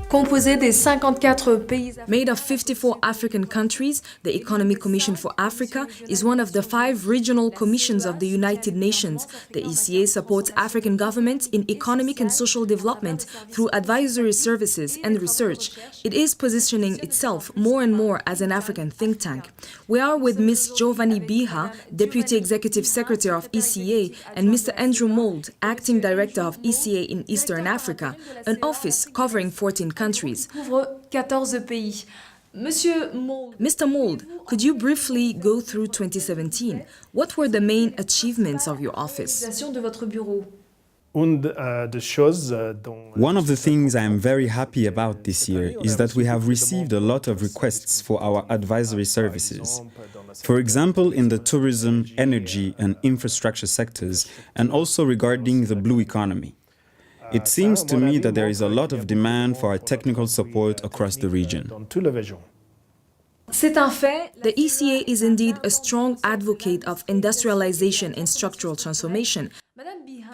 Composé des 54 pays Made of 54 African countries, the Economic Commission for Africa is one of the 5 regional commissions of the United Nations. The ECA supports African governments in economic and social development through advisory services and research. It is positioning itself more and more as an African think tank. We are with Ms. Giovanni Biha, Deputy Executive Secretary of ECA, and Mr. Andrew Mould, Acting Director of ECA in Eastern Africa, an office covering 14 countries. couvre 14 pays. Monsieur Mould, Mr. Mould, could you briefly go through 2017? What were the main achievements of your office? de votre bureau. One of the things I am very happy about this year is that we have received a lot of requests for our advisory services. For example, in the tourism, energy and infrastructure sectors, and also regarding the blue economy. It seems to me that there is a lot of demand for our technical support across the region. C'est un fait. The ECA is indeed a strong advocate of industrialization and structural transformation.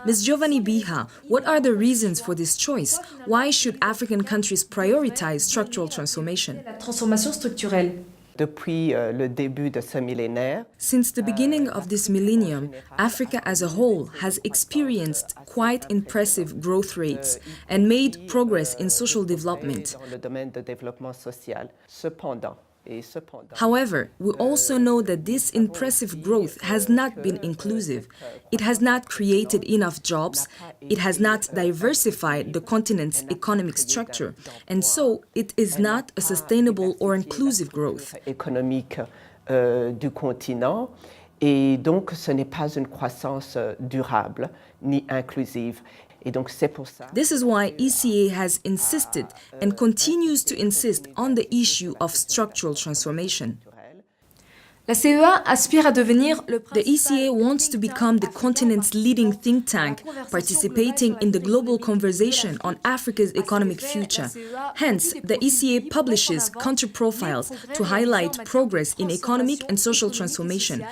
Ms. Giovanni Biha, what are the reasons for this choice? Why should African countries prioritize structural transformation? La transformation structurelle. Depuis le début de ce millénaire, Since the beginning of this millennium, Africa as a whole has experienced quite impressive growth rates and made progress in social development. dans le domaine de développement social. Cependant, However, we also know that this impressive growth has not been inclusive. It has not created enough jobs, it has not diversified the continent's economic structure, and so it is not a sustainable or inclusive growth. économique du continent, et donc ce n'est pas une croissance durable ni inclusive. Et donc c'est pour ça. This is why ECA has insisted and continues to insist on the issue of structural transformation. La CEA aspire à devenir le The ECA wants to become the continent's leading think tank, participating in the global conversation on Africa's economic future. Hence, the ECA publishes country profiles to highlight progress in economic and social transformation.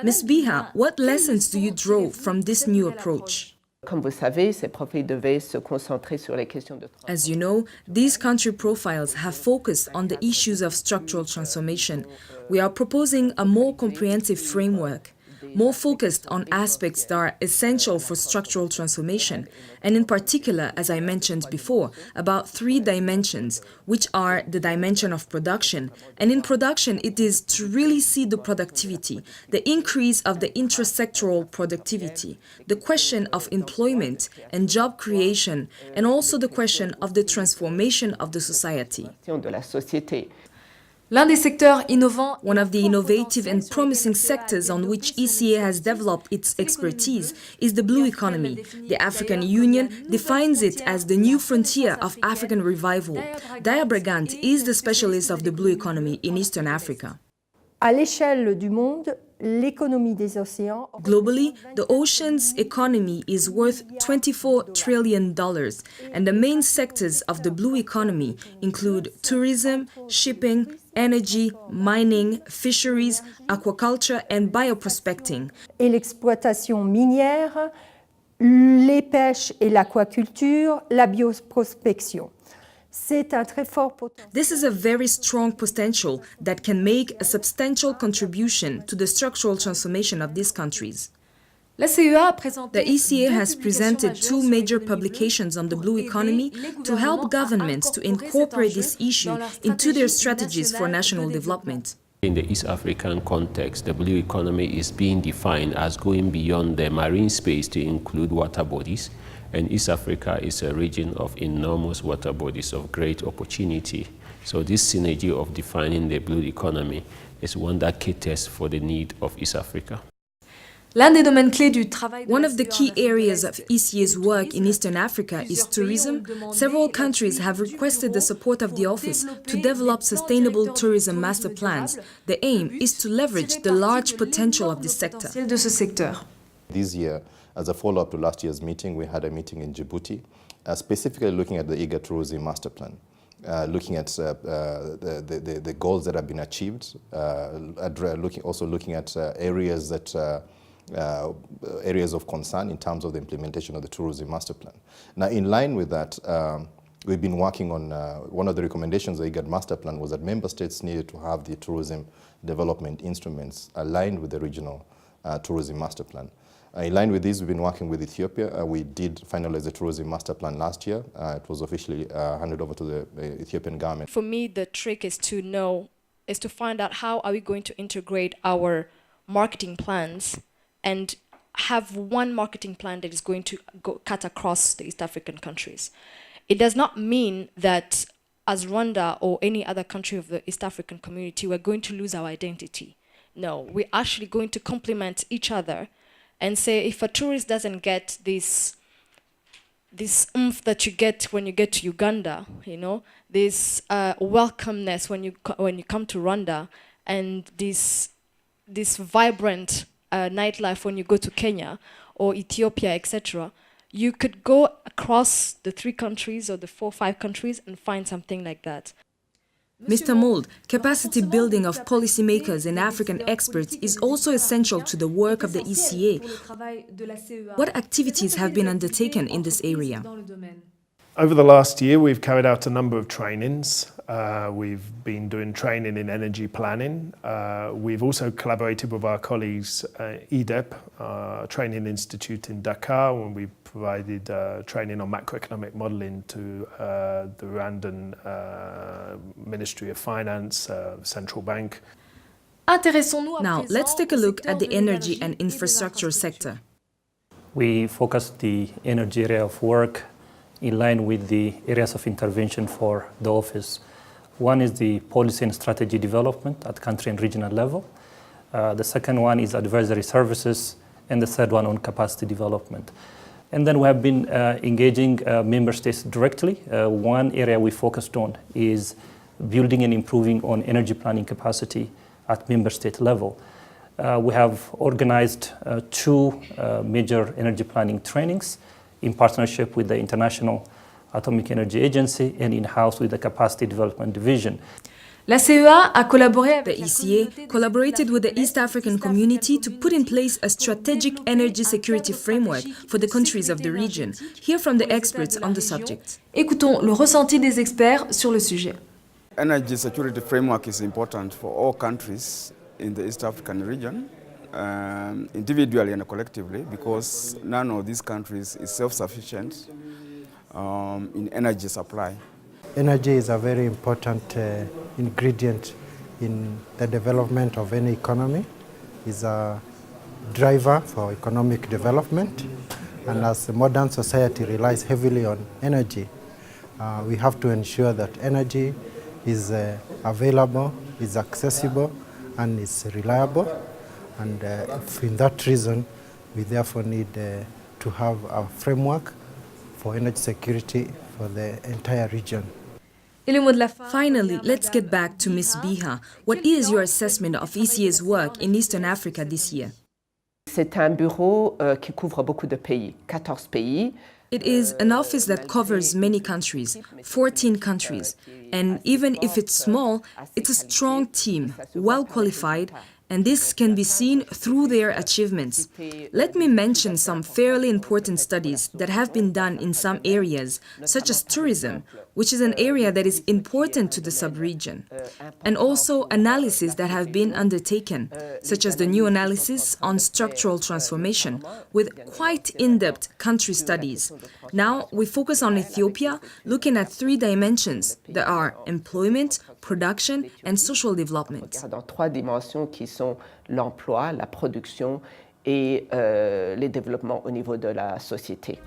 Ms. Biha, what lessons do you draw from this new approach? Comme vous savez, ces profils devaient se concentrer sur les questions de As you know, these country profiles have focused on the issues of structural transformation. We are proposing a more comprehensive framework, more focused on aspects that are essential for structural transformation, and in particular, as I mentioned before, about 3 dimensions, which are the dimension of production. And in production, it is to really see the productivity, the increase of the intrasectoral productivity, the question of employment and job creation, and also the question of the transformation of the society. de la société. L'un des secteurs innovants. One of the innovative and promising sectors on which ECA has developed its expertise is the blue economy. The African Union defines it as the new frontier of African revival. Daya Bragant is the specialist of the blue economy in Eastern Africa. À l'échelle du monde, l'économie des océans. Globally, the ocean's economy is worth $24 trillion, and the main sectors of the blue economy include tourism, shipping, energy, mining, fisheries, aquaculture, and bioprospecting. Et l'exploitation minière, les pêches et l'aquaculture, la bioprospection. C'est un très fort potentiel. This is a very strong potential that can make a substantial contribution to the structural transformation of these countries. La CEA a présenté The ECA has deux presented publications 2 majeures major sur les publications on the blue aider economy les to help governments to gouvernements à incorporate incorporer this cet enjeu issue dans leur into their stratégie strategies for nationale national de development. In the East African context, the blue economy is being defined as going beyond the marine space to include water bodies, and East Africa is a region of enormous water bodies of great opportunity. So this synergy of defining the blue economy is one that caters for the need of East Africa. L'un des domaines clés du travail de One la of the CEA key en Afrique areas de of l'Est, ECA's work in Eastern Africa is tourism. Several countries have requested the support of the office to develop sustainable tourism master plans. The aim is to leverage the large potential of this sector. de ce secteur. This year, as a follow-up to last year's meeting, we had a meeting in Djibouti, specifically looking at the EGA Tourism Master Plan, looking at the goals that have been achieved, looking at areas that areas of concern in terms of the implementation of the Tourism Master Plan. Now, in line with that, We've been working on, one of the recommendations of the IGAD Master Plan was that member states needed to have the tourism development instruments aligned with the regional tourism master plan. In line with this, we've been working with Ethiopia. We did finalize the tourism master plan last year. It was officially handed over to the Ethiopian government. For me, the trick is to find out how are we going to integrate our marketing plans and have one marketing plan that is going to cut across the East African countries. It does not mean that as Rwanda or any other country of the East African community, we're going to lose our identity. No, we're actually going to complement each other and say if a tourist doesn't get this oomph that you get when you get to Uganda, you know, this welcomeness when you come to Rwanda, and this vibrant nightlife when you go to Kenya or Ethiopia, etc., you could go across the 3 countries or the 4 or 5 countries and find something like that. Mr. Mould, capacity building of policymakers and African experts is also essential to the work of the ECA. What activities have been undertaken in this area? Over the last year, we've carried out a number of trainings. We've been doing training in energy planning. We've also collaborated with our colleagues EDEP, Training Institute in Dakar, when we provided training on macroeconomic modelling to the Rwandan Ministry of Finance, Central Bank. Now, let's take a look at the energy and infrastructure sector. We focused the energy area of work in line with the areas of intervention for the office. One is the policy and strategy development at country and regional level. The second one is advisory services, and the third one on capacity development. And then we have been engaging member states directly. One area we focused on is building and improving on energy planning capacity at member state level. We have organized 2 major energy planning trainings in partnership with the International Atomic Energy Agency and in-house with the Capacity Development Division. La CEA a collaboré avec the ECA collaborated with the East African community to put in place a strategic energy security framework for the countries of the region. Hear from the experts on the subject. Écoutons le ressenti des experts sur le sujet. Energy security framework is important for all countries in the East African region, individually and collectively, because none of these countries is self-sufficient in energy supply. Energy is a very important ingredient in the development of any economy. It's a driver for economic development, and as the modern society relies heavily on energy, we have to ensure that energy is available, is accessible, and is reliable. And for that reason, we therefore need to have a framework for energy security for the entire region. Finally, let's get back to Ms. Biha. What is your assessment of ECA's work in Eastern Africa this year? C'est un bureau qui couvre beaucoup de pays, 14 pays. It is an office that covers many countries, 14 countries. And even if it's small, it's a strong team, well qualified, and this can be seen through their achievements. Let me mention some fairly important studies that have been done in some areas, such as tourism, which is an area that is important to the sub-region, and also analyses that have been undertaken, such as the new analysis on structural transformation, with quite in-depth country studies. Now, we focus on Ethiopia, looking at 3 dimensions. There are employment, production, and social development. Dans 3 dimensions qui sont l'emploi, la production et les développements au niveau de la société.